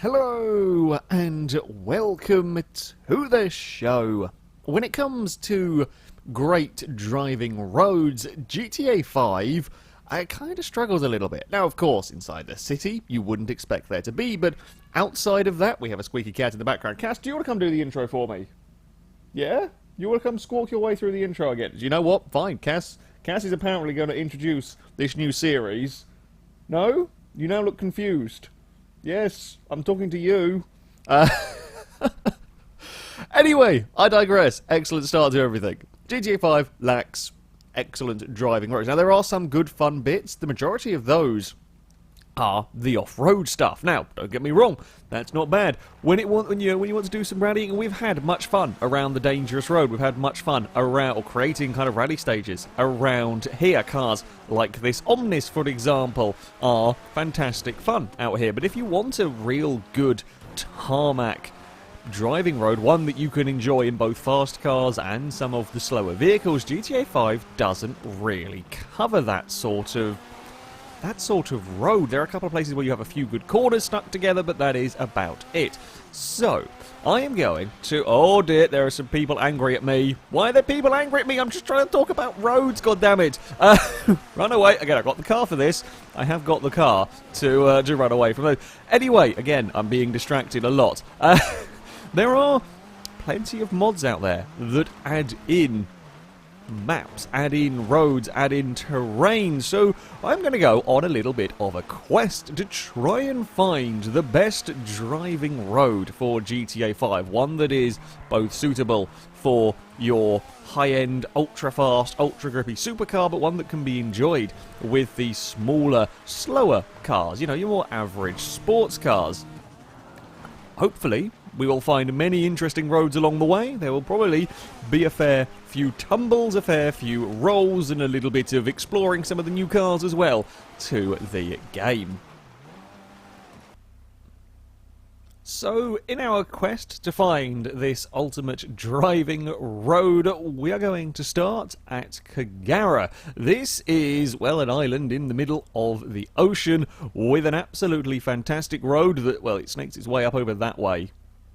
Hello and welcome to the show. When it comes to great driving roads, GTA 5 kind of struggles a little bit. Now, of course, inside the city, you wouldn't expect there to be, but outside of that, we have a squeaky cat in the background. Cass, do you want to come do the intro for me? Yeah? You want to come squawk your way through the intro again? Do you know what? Fine, Cass. Cass is apparently going to introduce this new series. No? You now look confused. Yes, I'm talking to you. Anyway, I digress. Excellent start to everything. GTA 5 lacks excellent driving roads. Now, there are some good fun bits. The majority of those are the off-road stuff. Now, don't get me wrong, that's not bad. When you want to do some rallying, we've had much fun around the dangerous road. We've had much fun around or creating kind of rally stages around here. Cars like this Omnis, for example, are fantastic fun out here. But if you want a real good tarmac driving road, one that you can enjoy in both fast cars and some of the slower vehicles, GTA 5 doesn't really cover that sort of road. There are a couple of places where you have a few good corners stuck together, but that is about it. So, I am going to... Oh dear, there are some people angry at me. Why are there people angry at me? I'm just trying to talk about roads, goddammit. Run away. Again, I've got the car for this. I have got the car to run away from those. Anyway, again, I'm being distracted a lot. There are plenty of mods out there that add in maps, add in roads, add in terrain, so I'm going to go on a little bit of a quest to try and find the best driving road for GTA 5, one that is both suitable for your high-end, ultra-fast, ultra-grippy supercar, but one that can be enjoyed with the smaller, slower cars, you know, your more average sports cars. Hopefully, we will find many interesting roads along the way. There will probably be a fair few tumbles, a fair few rolls, and a little bit of exploring some of the new cars as well to the game. So, in our quest to find this ultimate driving road, we are going to start at Kagara. This is, well, an island in the middle of the ocean with an absolutely fantastic road that, well, it snakes its way up over that way.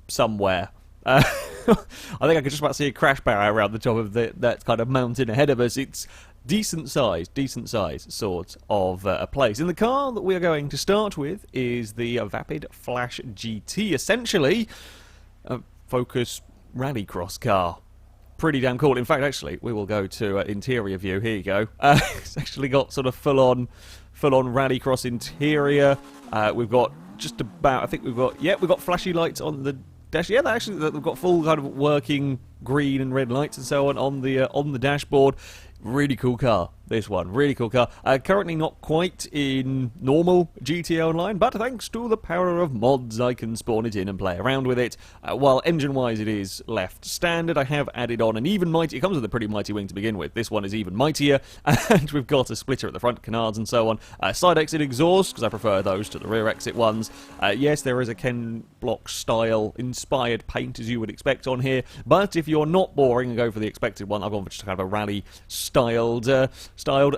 Somewhere. I think I could just about see a crash barrier around the top of that kind of mountain ahead of us. It's decent size sort of a place. And the car that we are going to start with is the Vapid Flash Gt, essentially a Focus Rallycross car. Pretty damn cool. In fact, actually, we will go to interior view. Here you go. It's actually got sort of full-on Rallycross interior. We've got just about, I think we've got flashy lights on the dash. Yeah, we've got full kind of working green and red lights and so on the dashboard. Really cool car, this one. Really cool car. Currently not quite in normal GTA Online, but thanks to the power of mods, I can spawn it in and play around with it. While engine-wise it is left standard, I have added on an even mighty... It comes with a pretty mighty wing to begin with. This one is even mightier, and we've got a splitter at the front, canards and so on. Side exit exhaust, because I prefer those to the rear exit ones. Yes, there is a Ken Block style inspired paint, as you would expect on here, but if you're not boring and go for the expected one, I've gone for just kind of a rally styled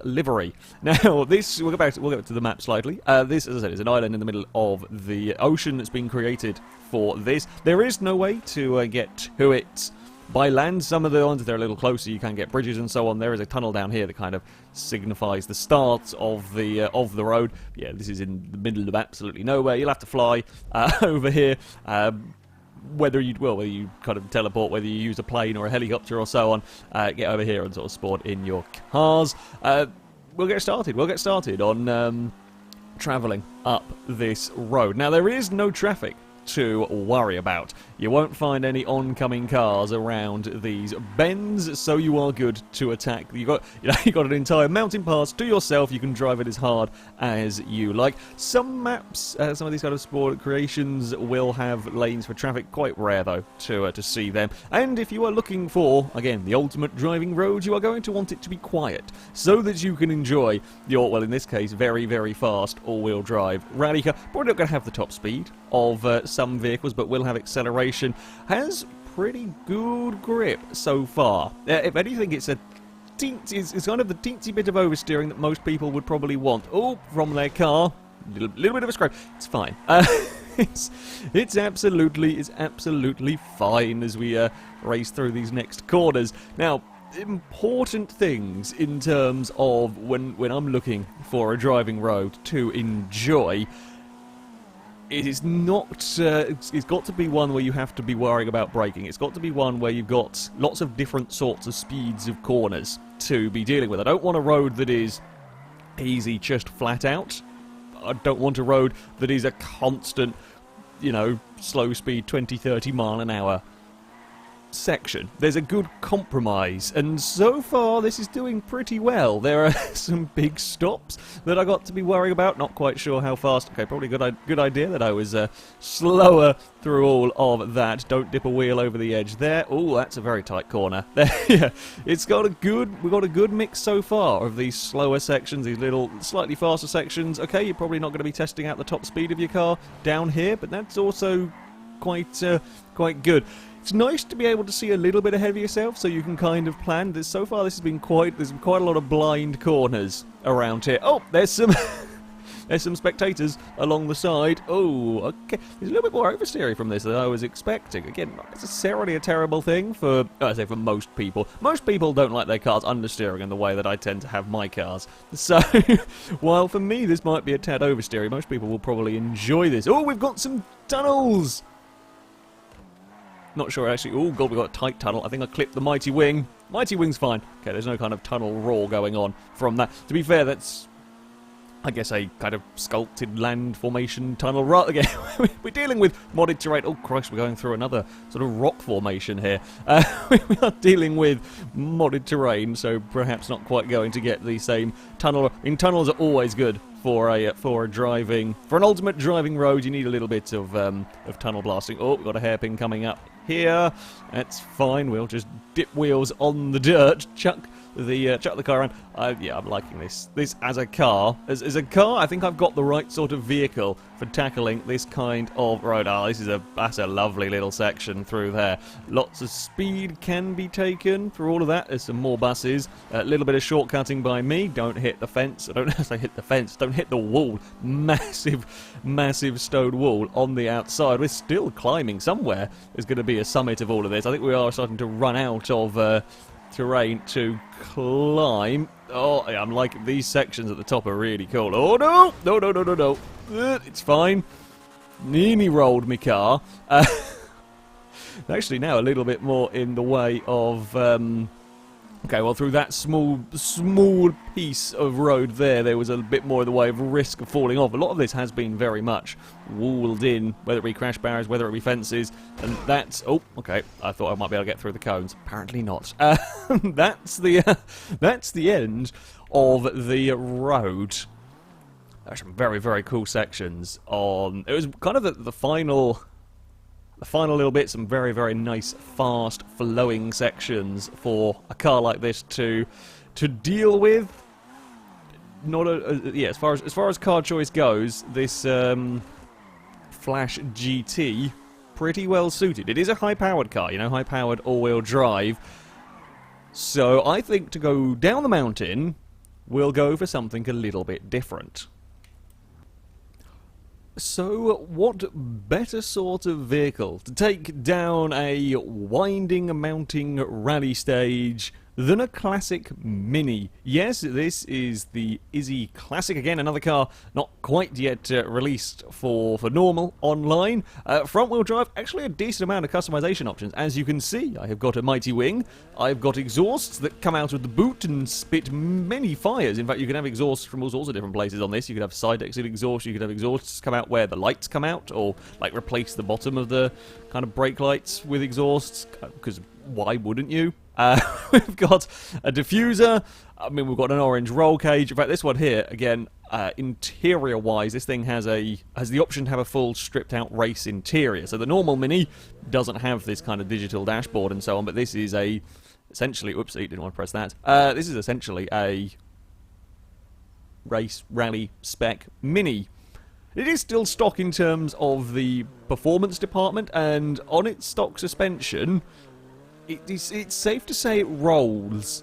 livery. Now, this we'll go back to the map slightly. This, as I said, is an island in the middle of the ocean that's been created for this. There is no way to get to it by land. Some of the ones that are a little closer, you can get bridges and so on. There is a tunnel down here that kind of signifies the start of the road. Yeah, this is in the middle of absolutely nowhere. You'll have to fly over here. Whether you kind of teleport, whether you use a plane or a helicopter or so on, get over here and sort of spawn in your cars. We'll get started on travelling up this road. Now, there is no traffic to worry about. You won't find any oncoming cars around these bends, so you are good to attack. You got an entire mountain pass to yourself. You can drive it as hard as you like. Some maps, some of these kind of sport creations will have lanes for traffic. Quite rare though to see them. And if you are looking for, again, the ultimate driving road, you are going to want it to be quiet so that you can enjoy your, well, in this case, very, very fast all-wheel drive rally car. Probably not going to have the top speed of some vehicles, but will have acceleration. Has pretty good grip so far. If anything, it's a it's kind of the teensy bit of oversteering that most people would probably want. Oh, from their car, little bit of a scrape. It's fine. it's absolutely fine as we race through these next corners. Now, important things in terms of when I'm looking for a driving road to enjoy. It is not. It's got to be one where you have to be worrying about braking. It's got to be one where you've got lots of different sorts of speeds of corners to be dealing with. I don't want a road that is easy just flat out. I don't want a road that is a constant, slow speed 20-30 mile an hour section. There's a good compromise, and so far this is doing pretty well. There are some big stops that I got to be worrying about. Not quite sure how fast. Okay, probably good idea that I was slower through all of that. Don't dip a wheel over the edge there. Oh, that's a very tight corner. Yeah, we've got a good mix so far of these slower sections, these little slightly faster sections. Okay, you're probably not going to be testing out the top speed of your car down here, but that's also quite good. It's nice to be able to see a little bit ahead of yourself, so you can kind of plan. So far, this has been there's quite a lot of blind corners around here. Oh, there's some there's some spectators along the side. Oh, okay. There's a little bit more oversteering from this than I was expecting. Again, not necessarily a terrible thing for most people. Most people don't like their cars understeering in the way that I tend to have my cars. So, while for me this might be a tad oversteering, most people will probably enjoy this. Oh, we've got some tunnels. Not sure actually. Oh god, we got a tight tunnel. I think I clipped the Mighty Wing. Mighty Wing's fine. Okay, there's no kind of tunnel roar going on from that. To be fair, that's, I guess, a kind of sculpted land formation tunnel. Again, we're dealing with modded terrain. Oh Christ, we're going through another sort of rock formation here. We are dealing with modded terrain, so perhaps not quite going to get the same tunnel. I mean, tunnels are always good for an ultimate driving road. You need a little bit of tunnel blasting. Oh, we've got a hairpin coming up here. That's fine. We'll just dip wheels on the dirt, chuck the car around. Yeah, I'm liking this. This as a car, as a car, I think I've got the right sort of vehicle for tackling this kind of road. Oh, that's a lovely little section through there. Lots of speed can be taken through all of that. There's some more buses. A little bit of shortcutting by me. Don't hit the fence. I don't know if I hit the fence. Don't hit the wall. Massive stone wall on the outside. We're still climbing somewhere. There's going to be a summit of all of this. I think we are starting to run out of terrain to climb. Oh, yeah, I'm liking these sections at the top are really cool. Oh no! No. It's fine. Nearly rolled me car. Actually now a little bit more in the way of okay, well, through that small piece of road there was a bit more in the way of risk of falling off. A lot of this has been very much walled in, whether it be crash barriers, whether it be fences, and that's... Oh, okay, I thought I might be able to get through the cones. Apparently not. That's the end of the road. There's some very, very cool sections on... It was kind of the final... The final little bit, some very, very nice, fast, flowing sections for a car like this to deal with. Not yeah. As far as car choice goes, this Flash GT pretty well suited. It is a high-powered car, high-powered all-wheel drive. So I think to go down the mountain, we'll go for something a little bit different. So, what better sort of vehicle to take down a winding mounting rally stage than a classic Mini? Yes, this is the Issi Classic, again, another car not quite yet released for normal online. Front-wheel drive, actually a decent amount of customization options. As you can see, I have got a Mighty Wing, I've got exhausts that come out of the boot and spit many fires. In fact, you can have exhausts from all sorts of different places on this. You could have side exit exhaust, you could have exhausts come out where the lights come out, or like replace the bottom of the kind of brake lights with exhausts, because why wouldn't you? We've got a diffuser. I mean, we've got an orange roll cage. In fact, this one here, again, interior-wise, this thing has the option to have a full stripped-out race interior. So the normal Mini doesn't have this kind of digital dashboard and so on, but this is essentially, whoopsie, didn't want to press that. This is essentially a race rally spec Mini. It is still stock in terms of the performance department, and on its stock suspension, it's safe to say it rolls.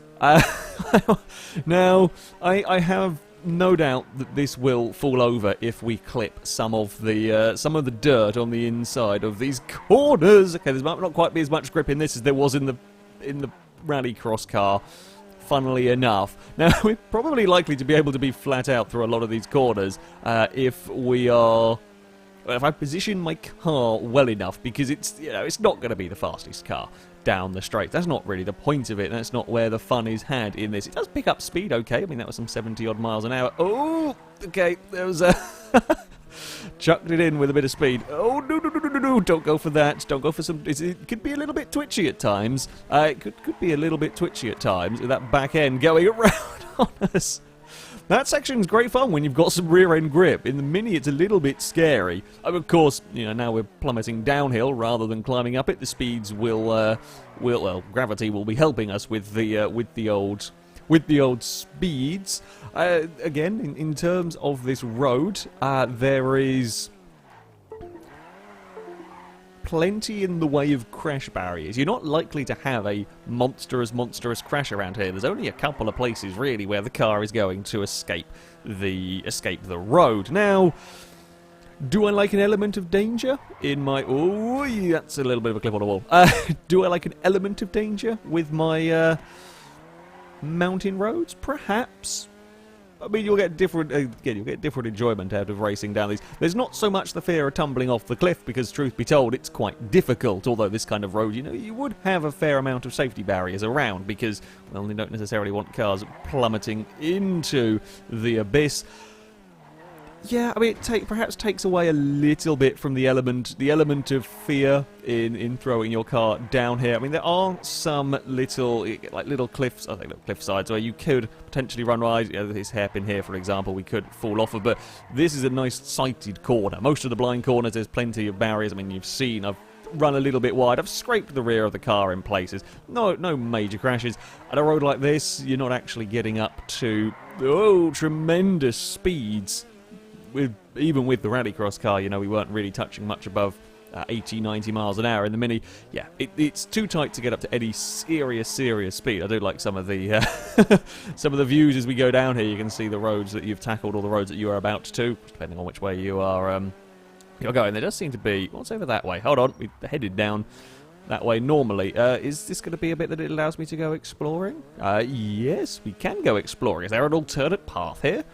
Now, I have no doubt that this will fall over if we clip some of the dirt on the inside of these corners. Okay, there's not quite be as much grip in this as there was in the rallycross car, funnily enough. Now, we're probably likely to be able to be flat out through a lot of these corners if I position my car well enough, because it's not going to be the fastest car down the straight. That's not really the point of it. That's not where the fun is had in this. It does pick up speed, okay. I mean, that was some 70-odd miles an hour. Oh, okay, there was a... chucked it in with a bit of speed. Oh, no, don't go for that. Don't go for some... It could be a little bit twitchy at times. It could be a little bit twitchy at times, with that back end going around on us. That section's great fun when you've got some rear-end grip. In the Mini, it's a little bit scary. Of course, now we're plummeting downhill rather than climbing up it. The speeds well, gravity will be helping us with the old speeds. Again, in terms of this road, there is plenty in the way of crash barriers. You're not likely to have a monstrous crash around here. There's only a couple of places really where the car is going to escape the road. Now, do I like an element of danger in my... Oh, that's a little bit of a clip on the wall. Do I like an element of danger with my mountain roads? Perhaps. I mean, you'll get different enjoyment out of racing down these. There's not so much the fear of tumbling off the cliff, because truth be told, it's quite difficult. Although this kind of road, you would have a fair amount of safety barriers around, because, well, you don't necessarily want cars plummeting into the abyss. Yeah, I mean, it perhaps takes away a little bit from the element of fear in throwing your car down here. I mean, there are some little cliffs, I think little cliff sides, where you could potentially run wide. This hairpin here, for example, we could fall off of, but this is a nice sighted corner. Most of the blind corners, there's plenty of barriers. I mean, you've seen, I've run a little bit wide. I've scraped the rear of the car in places. No major crashes. At a road like this, you're not actually getting up to, tremendous speeds. Even with the rallycross car, we weren't really touching much above 80, 90 miles an hour in the Mini. Yeah, it's too tight to get up to any serious speed. I do like some of the some of the views as we go down here. You can see the roads that you've tackled, or the roads that you are about to, depending on which way you're going. There does seem to be... What's over that way? Hold on, we headed down that way normally. Is this going to be a bit that it allows me to go exploring? Yes, we can go exploring. Is there an alternate path here?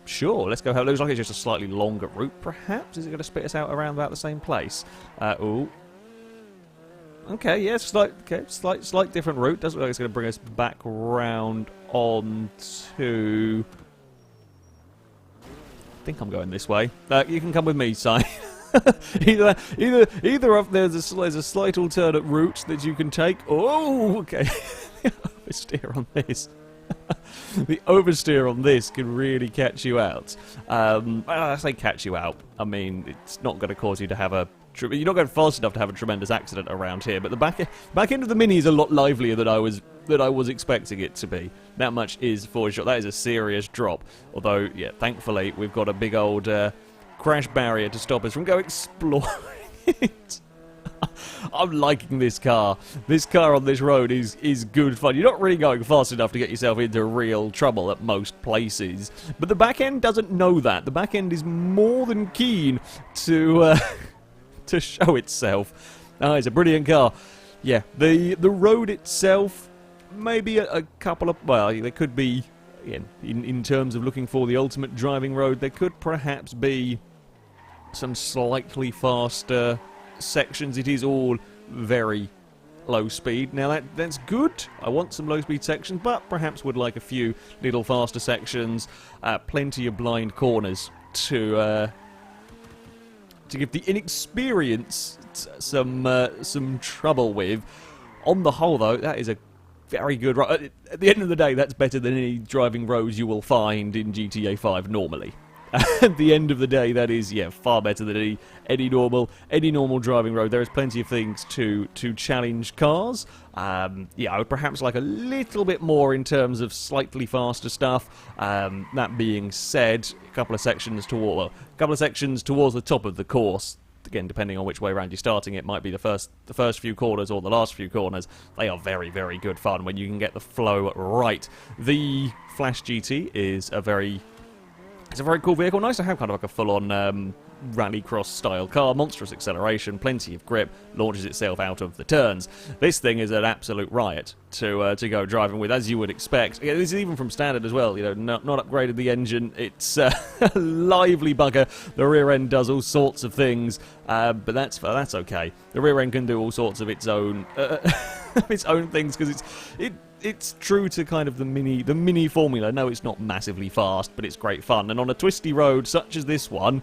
Sure, let's go. It looks like it's just a slightly longer route, perhaps. Is it going to spit us out around about the same place? Ooh. Okay, yeah, slight different route. Doesn't look like it's going to bring us back round onto... I think I'm going this way. You can come with me, Si. either of there's a slight alternate route that you can take. Oh, okay. Oversteer on this. The oversteer on this can really catch you out. I say catch you out. I mean, it's not going to cause you to have you're not going fast enough to have a tremendous accident around here. But the back end of the Mini is a lot livelier than I was expecting it to be. That much is for sure. That is a serious drop. Although, yeah, thankfully we've got a big old crash barrier to stop us from going exploring it. I'm liking this car. This car on this road is good fun. You're not really going fast enough to get yourself into real trouble at most places. But the back end doesn't know that. The back end is more than keen to show itself. It's a brilliant car. Yeah, the road itself, maybe a couple of... Well, there could be... Again, in terms of looking for the ultimate driving road, there could perhaps be some slightly faster sections. It is all very low speed. Now that's good. I want some low speed sections, but perhaps would like a few little faster sections. Plenty of blind corners to give the inexperienced some trouble with. On the whole, though, that is a very good road. At the end of the day, that's better than any driving roads you will find in GTA 5 normally. At the end of the day, that is, yeah, far better than any normal driving road. There is plenty of things to challenge cars. Yeah, I would perhaps like a little bit more in terms of slightly faster stuff. That being said, a couple of sections towards the top of the course. Again, depending on which way around you're starting, it might be the first few corners or the last few corners. They are very, very good fun when you can get the flow right. The Flash GT is a very It's a very cool vehicle. Nice to have kind of like a full-on rallycross style car. Monstrous acceleration, plenty of grip, launches itself out of the turns. This thing is an absolute riot to go driving with, as you would expect. Yeah, this is even from standard as well. You know, not upgraded the engine. It's a lively bugger. The rear end does all sorts of things, but that's okay. The rear end can do all sorts of its own things because it's true to kind of the mini formula. No, it's not massively fast, but it's great fun. And on a twisty road such as this one,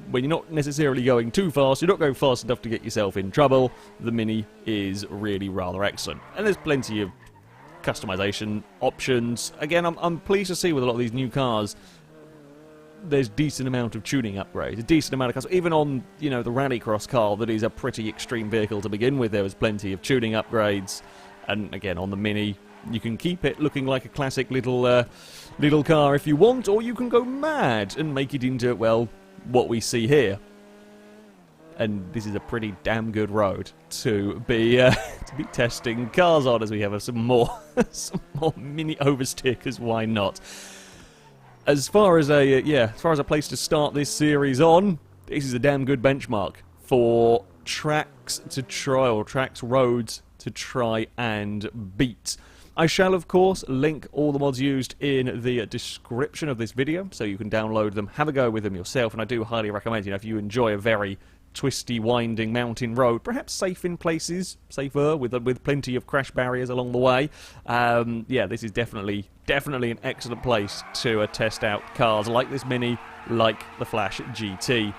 when you're not necessarily going too fast, you're not going fast enough to get yourself in trouble, the Mini is really rather excellent. And there's plenty of customization options. Again, I'm pleased to see with a lot of these new cars, there's decent amount of tuning upgrades, a decent amount of custom. Even on, you know, the Rallycross car that is a pretty extreme vehicle to begin with, there was plenty of tuning upgrades. And again, on the Mini, you can keep it looking like a classic little car if you want, or you can go mad and make it into, well, what we see here. And this is a pretty damn good road to be testing cars on, as we have some more mini oversteer, because why not? As far as a place to start this series on, this is a damn good benchmark for tracks to try, or roads to try and beat. I shall, of course, link all the mods used in the description of this video, so you can download them, have a go with them yourself, and I do highly recommend, you know, if you enjoy a very twisty, winding mountain road, perhaps safe in places, safer, with plenty of crash barriers along the way, yeah, this is definitely an excellent place to test out cars like this Mini, like the Flash GT.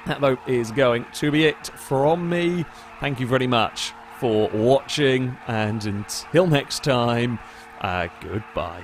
That, though, is going to be it from me. Thank you very much for watching, and until next time, goodbye.